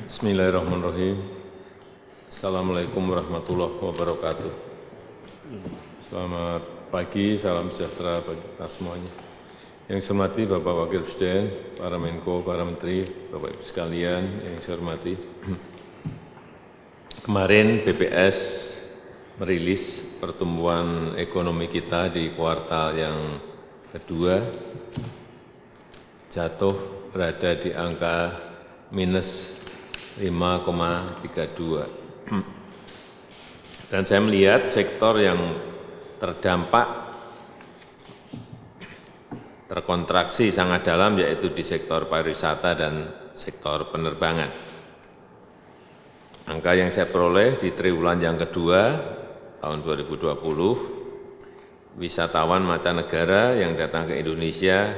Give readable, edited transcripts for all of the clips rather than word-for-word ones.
Bismillahirrahmanirrahim. Assalamualaikum warahmatullahi wabarakatuh. Selamat pagi, salam sejahtera bagi kita semuanya. Yang saya hormati Bapak Wakil Presiden, para Menko, para Menteri, Bapak Ibu sekalian yang saya hormati. Kemarin BPS merilis pertumbuhan ekonomi kita di kuartal yang kedua jatuh berada di angka minus 5,32. Dan saya melihat sektor yang terdampak terkontraksi sangat dalam yaitu di sektor pariwisata dan sektor penerbangan. Angka yang saya peroleh di triwulan yang kedua tahun 2020, wisatawan mancanegara yang datang ke Indonesia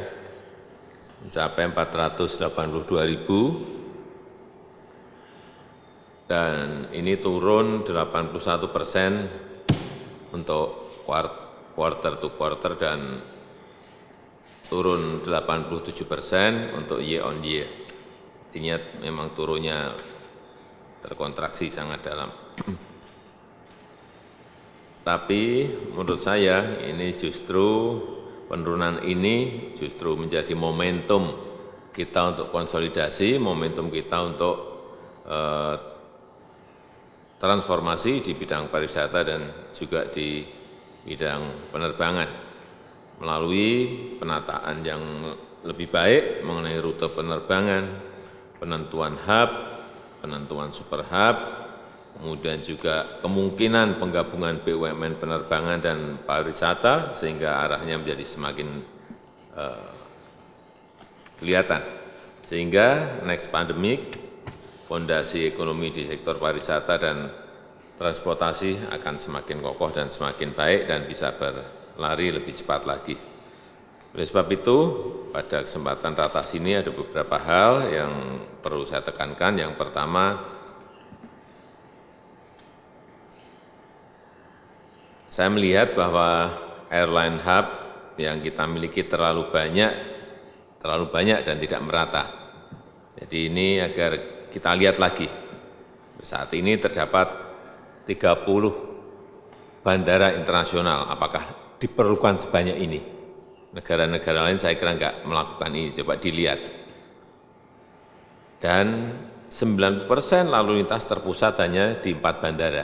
mencapai 482.000, dan ini turun 81% untuk quarter to quarter dan turun 87% untuk year on year. Artinya memang turunnya terkontraksi sangat dalam. Tapi menurut saya ini justru penurunan ini justru menjadi momentum kita untuk konsolidasi, momentum kita untuk transformasi di bidang pariwisata dan juga di bidang penerbangan melalui penataan yang lebih baik mengenai rute penerbangan, penentuan hub, penentuan super hub, kemudian juga kemungkinan penggabungan BUMN penerbangan dan pariwisata sehingga arahnya menjadi semakin kelihatan. Sehingga next pandemic, fondasi ekonomi di sektor pariwisata dan transportasi akan semakin kokoh dan semakin baik dan bisa berlari lebih cepat lagi. Oleh sebab itu, pada kesempatan ratas ini ada beberapa hal yang perlu saya tekankan. Yang pertama, saya melihat bahwa airline hub yang kita miliki terlalu banyak dan tidak merata. Jadi ini agar kita lihat lagi, saat ini terdapat 30 bandara internasional, apakah diperlukan sebanyak ini? Negara-negara lain saya kira enggak melakukan ini, coba dilihat. Dan 90% lalu lintas terpusat hanya di 4 bandara.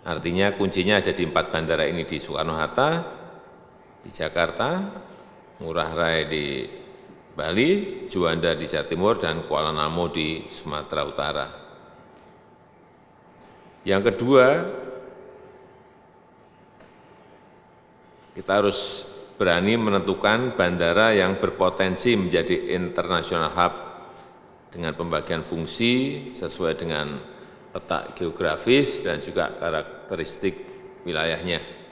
Artinya kuncinya ada di 4 bandara ini, di Soekarno-Hatta, di Jakarta, Ngurah Rai di Bali, Juanda di Jawa Timur, dan Kuala Namu di Sumatera Utara. Yang kedua, kita harus berani menentukan bandara yang berpotensi menjadi international hub dengan pembagian fungsi sesuai dengan peta geografis dan juga karakteristik wilayahnya.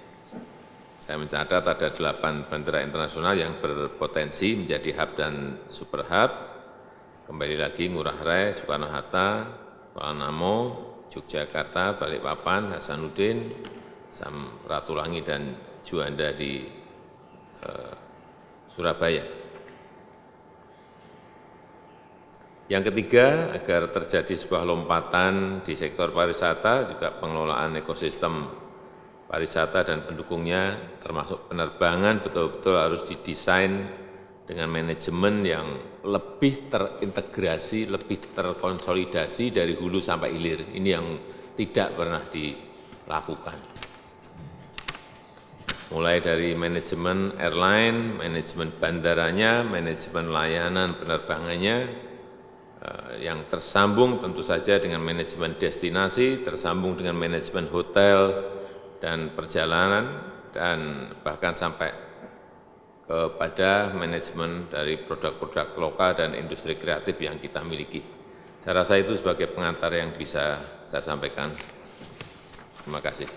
Saya mencatat ada 8 bandara internasional yang berpotensi menjadi hub dan super hub. Kembali lagi Ngurah Rai, Soekarno-Hatta, Kuala Namu, Yogyakarta, Balikpapan, Hasanuddin, Samratulangi, dan Juanda di Surabaya. Yang ketiga, agar terjadi sebuah lompatan di sektor pariwisata, juga pengelolaan ekosistem pariwisata dan pendukungnya termasuk penerbangan betul-betul harus didesain dengan manajemen yang lebih terintegrasi, lebih terkonsolidasi dari hulu sampai hilir. Ini yang tidak pernah dilakukan. Mulai dari manajemen airline, manajemen bandaranya, manajemen layanan penerbangannya, yang tersambung tentu saja dengan manajemen destinasi, tersambung dengan manajemen hotel dan perjalanan, dan bahkan sampai kepada manajemen dari produk-produk lokal dan industri kreatif yang kita miliki. Saya rasa itu sebagai pengantar yang bisa saya sampaikan. Terima kasih.